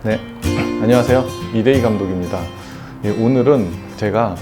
네, 안녕하세요. 이대희 감독입니다. 오늘은 제가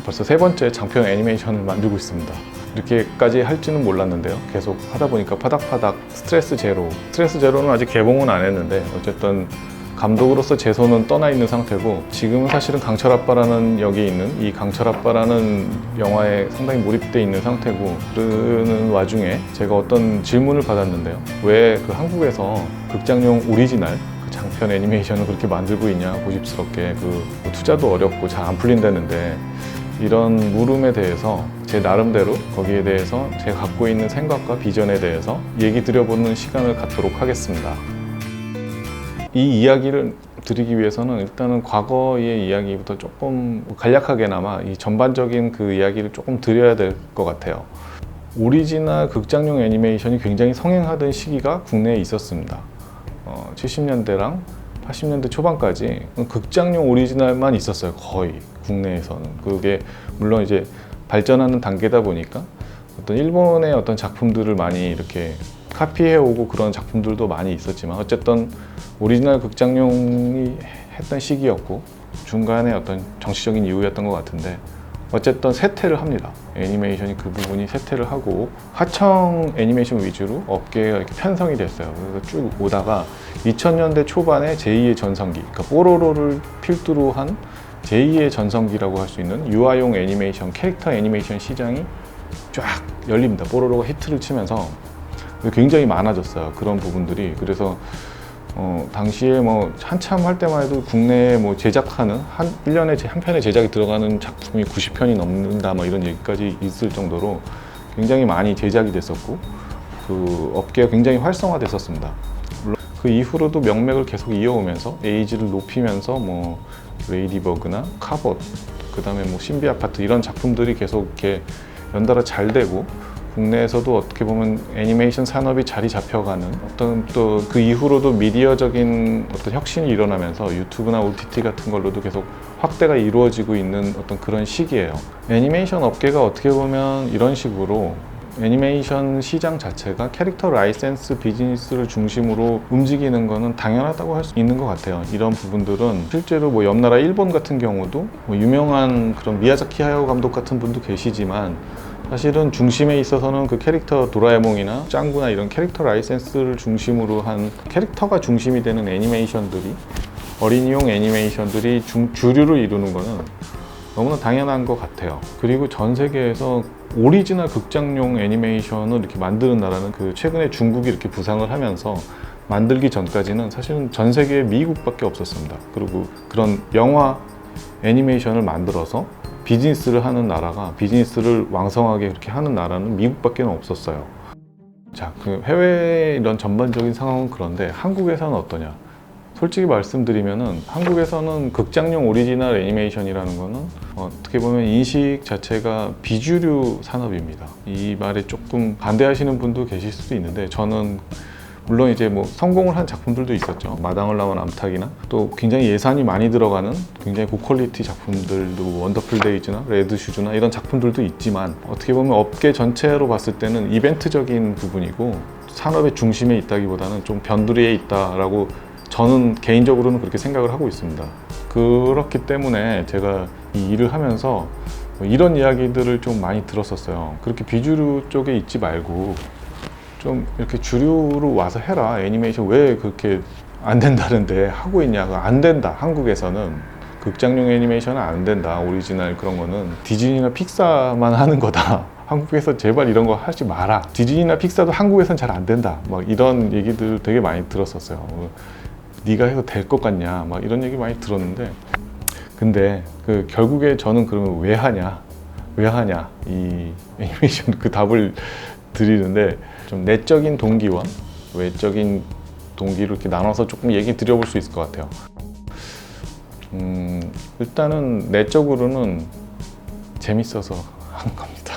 벌써 세 번째 장편 애니메이션을 만들고 있습니다. 이렇게까지 할지는 몰랐는데요. 계속 하다 보니까 파닥파닥 스트레스 제로는 아직 개봉은 안 했는데 어쨌든 감독으로서 제 손은 떠나 있는 상태고, 지금은 사실은 강철아빠라는 여기 있는 이 강철아빠라는 영화에 상당히 몰입되어 있는 상태고, 그러는 와중에 제가 어떤 질문을 받았는데요. 왜 그 한국에서 극장용 오리지널 장편 애니메이션을 그렇게 만들고 있냐, 고집스럽게. 투자도 어렵고 잘 안 풀린다는데, 이런 물음에 대해서 제 나름대로 거기에 대해서 제가 갖고 있는 생각과 비전에 대해서 얘기 드려보는 시간을 갖도록 하겠습니다. 이 이야기를 드리기 위해서는 일단은 과거의 이야기부터 조금 간략하게나마 이 전반적인 그 이야기를 조금 드려야 될 것 같아요. 오리지널 극장용 애니메이션이 굉장히 성행하던 시기가 국내에 있었습니다. 70년대랑 80년대 초반까지 극장용 오리지널만 있었어요. 거의 국내에서는. 그게 물론 이제 발전하는 단계다 보니까 어떤 일본의 어떤 작품들을 많이 이렇게 카피해오고 그런 작품들도 많이 있었지만, 어쨌든 오리지널 극장용이 했던 시기였고 중간에 어떤 정치적인 이유였던 것 같은데, 어쨌든 쇠퇴를 합니다. 애니메이션이 그 부분이 쇠퇴를 하고 하청 애니메이션 위주로 업계가 이렇게 편성이 됐어요. 그래서 쭉 오다가 2000년대 초반에 제2의 전성기, 그러니까 뽀로로를 필두로 한 제2의 전성기라고 할 수 있는 유아용 애니메이션, 캐릭터 애니메이션 시장이 쫙 열립니다. 뽀로로가 히트를 치면서 굉장히 많아졌어요, 그런 부분들이. 그래서 당시에 한참 할 때만 해도 국내에 제작하는 1년에 한 편의 제작이 들어가는 작품이 90편이 넘는다 이런 얘기까지 있을 정도로 굉장히 많이 제작이 됐었고, 그 업계가 굉장히 활성화됐었습니다. 물론 그 이후로도 명맥을 계속 이어오면서 에이지를 높이면서 레이디버그나 카봇, 그 다음에 신비 아파트 이런 작품들이 계속 이렇게 연달아 잘 되고, 국내에서도 어떻게 보면 애니메이션 산업이 자리 잡혀가는 어떤, 또 그 이후로도 미디어적인 어떤 혁신이 일어나면서 유튜브나 OTT 같은 걸로도 계속 확대가 이루어지고 있는 어떤 그런 시기예요. 애니메이션 업계가 어떻게 보면 이런 식으로 애니메이션 시장 자체가 캐릭터 라이센스 비즈니스를 중심으로 움직이는 거는 당연하다고 할 수 있는 것 같아요. 이런 부분들은 실제로 옆 나라 일본 같은 경우도 유명한 그런 미야자키 하야오 감독 같은 분도 계시지만, 사실은 중심에 있어서는 그 캐릭터 도라에몽이나 짱구나 이런 캐릭터 라이센스를 중심으로 한, 캐릭터가 중심이 되는 애니메이션들이, 어린이용 애니메이션들이 주류를 이루는 거는 너무나 당연한 것 같아요. 그리고 전 세계에서 오리지널 극장용 애니메이션을 이렇게 만드는 나라는 최근에 중국이 이렇게 부상을 하면서 만들기 전까지는 사실은 전 세계에 미국밖에 없었습니다. 그리고 그런 영화 애니메이션을 만들어서 비즈니스를 하는 나라가, 비즈니스를 왕성하게 그렇게 하는 나라는 미국밖에 없었어요. 자, 해외의 이런 전반적인 상황은 그런데 한국에서는 어떠냐? 솔직히 말씀드리면은 한국에서는 극장용 오리지널 애니메이션이라는 거는 어떻게 보면 인식 자체가 비주류 산업입니다. 이 말에 조금 반대하시는 분도 계실 수도 있는데, 저는 물론 이제 성공을 한 작품들도 있었죠. 마당을 나온 암탉이나 또 굉장히 예산이 많이 들어가는 굉장히 고퀄리티 작품들도, 원더풀 데이즈나 레드 슈즈나 이런 작품들도 있지만, 어떻게 보면 업계 전체로 봤을 때는 이벤트적인 부분이고 산업의 중심에 있다기보다는 좀 변두리에 있다라고 저는 개인적으로는 그렇게 생각을 하고 있습니다. 그렇기 때문에 제가 이 일을 하면서 이런 이야기들을 좀 많이 들었었어요. 그렇게 비주류 쪽에 있지 말고 좀 이렇게 주류로 와서 해라. 애니메이션 왜 그렇게 안 된다는데 하고 있냐. 안 된다. 한국에서는 극장용 애니메이션은 안 된다. 오리지널 그런 거는 디즈니나 픽사만 하는 거다. 한국에서 제발 이런 거 하지 마라. 디즈니나 픽사도 한국에선 잘 안 된다. 이런 얘기들 되게 많이 들었었어요. 네가 해서 될 것 같냐. 이런 얘기 많이 들었는데, 근데 결국에 저는 그러면 왜 하냐 이 애니메이션 답을 드리는데, 좀 내적인 동기와 외적인 동기를 이렇게 나눠서 조금 얘기 드려볼 수 있을 것 같아요. 일단은 내적으로는 재밌어서 하는 겁니다.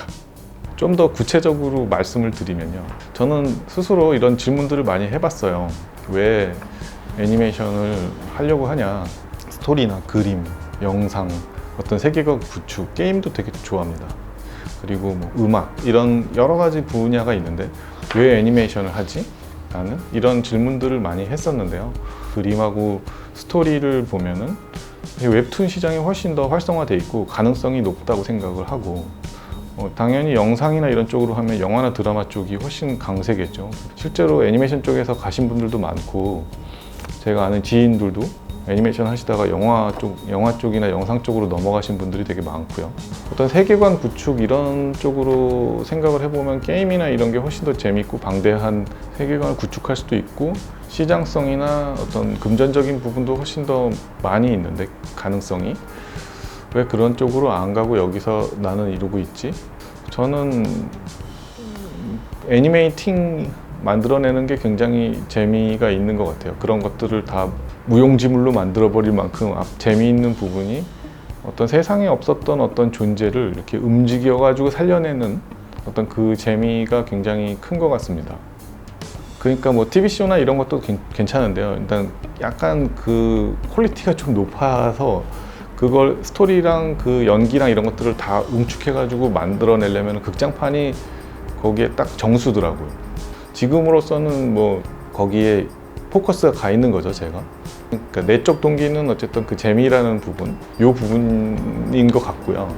좀 더 구체적으로 말씀을 드리면요, 저는 스스로 이런 질문들을 많이 해봤어요. 왜 애니메이션을 하려고 하냐. 스토리나 그림, 영상, 어떤 세계관 구축, 게임도 되게 좋아합니다. 그리고 음악, 이런 여러 가지 분야가 있는데 왜 애니메이션을 하지? 라는 이런 질문들을 많이 했었는데요. 그림하고 스토리를 보면은 웹툰 시장이 훨씬 더 활성화돼 있고 가능성이 높다고 생각을 하고, 당연히 영상이나 이런 쪽으로 하면 영화나 드라마 쪽이 훨씬 강세겠죠. 실제로 애니메이션 쪽에서 가신 분들도 많고, 제가 아는 지인들도 애니메이션 하시다가 영화 쪽이나 영상 쪽으로 넘어가신 분들이 되게 많고요. 어떤 세계관 구축 이런 쪽으로 생각을 해보면 게임이나 이런 게 훨씬 더 재밌고 방대한 세계관을 구축할 수도 있고, 시장성이나 어떤 금전적인 부분도 훨씬 더 많이 있는데, 가능성이 왜 그런 쪽으로 안 가고 여기서 나는 이러고 있지? 저는 애니메이팅 만들어내는 게 굉장히 재미가 있는 것 같아요. 그런 것들을 다 무용지물로 만들어버릴 만큼 재미있는 부분이 어떤 세상에 없었던 어떤 존재를 이렇게 움직여가지고 살려내는 어떤 그 재미가 굉장히 큰 것 같습니다. 그러니까 뭐 TV쇼나 이런 것도 괜찮은데요. 일단 약간 그 퀄리티가 좀 높아서 그걸 스토리랑 그 연기랑 이런 것들을 다 응축해가지고 만들어내려면 극장판이 거기에 딱 정수더라고요. 지금으로서는 뭐 거기에 포커스가 가 있는 거죠, 제가. 그러니까 내적 동기는 어쨌든 그 재미라는 부분, 요 부분인 것 같고요.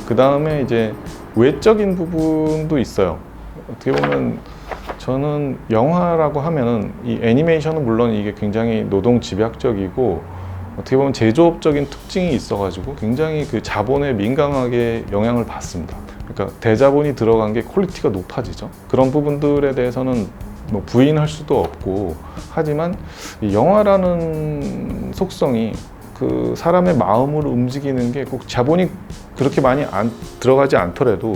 그 다음에 이제 외적인 부분도 있어요. 어떻게 보면 저는 영화라고 하면은 이 애니메이션은 물론 이게 굉장히 노동 집약적이고 어떻게 보면 제조업적인 특징이 있어가지고 굉장히 그 자본에 민감하게 영향을 받습니다. 그러니까 대자본이 들어간 게 퀄리티가 높아지죠. 그런 부분들에 대해서는 뭐 부인할 수도 없고, 하지만 이 영화라는 속성이 그 사람의 마음을 움직이는 게 꼭 자본이 그렇게 많이 들어가지 않더라도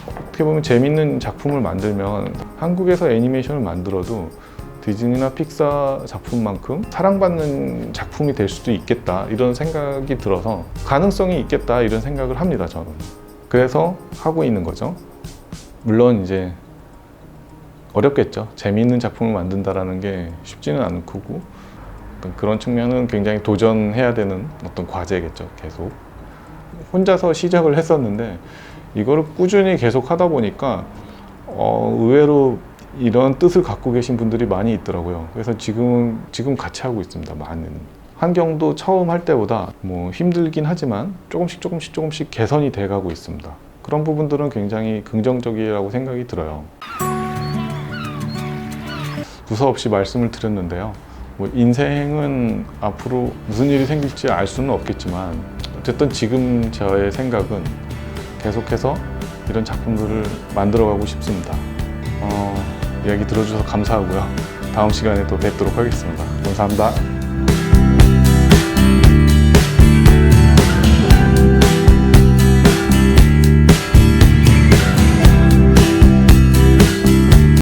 어떻게 보면 재밌는 작품을 만들면 한국에서 애니메이션을 만들어도 디즈니나 픽사 작품만큼 사랑받는 작품이 될 수도 있겠다, 이런 생각이 들어서 가능성이 있겠다, 이런 생각을 합니다, 저는. 그래서 하고 있는 거죠. 물론 이제 어렵겠죠. 재미있는 작품을 만든다라는 게 쉽지는 않을 거고, 어떤 그런 측면은 굉장히 도전해야 되는 어떤 과제겠죠, 계속. 혼자서 시작을 했었는데 이거를 꾸준히 계속 하다 보니까 의외로 이런 뜻을 갖고 계신 분들이 많이 있더라고요. 그래서 지금 같이 하고 있습니다. 많은 환경도 처음 할 때보다 뭐 힘들긴 하지만 조금씩 개선이 돼가고 있습니다. 그런 부분들은 굉장히 긍정적이라고 생각이 들어요. 두서없이 말씀을 드렸는데요. 뭐 인생은 앞으로 무슨 일이 생길지 알 수는 없겠지만 어쨌든 지금 저의 생각은 계속해서 이런 작품들을 만들어가고 싶습니다. 이야기 들어주셔서 감사하고요. 다음 시간에 또 뵙도록 하겠습니다. 감사합니다.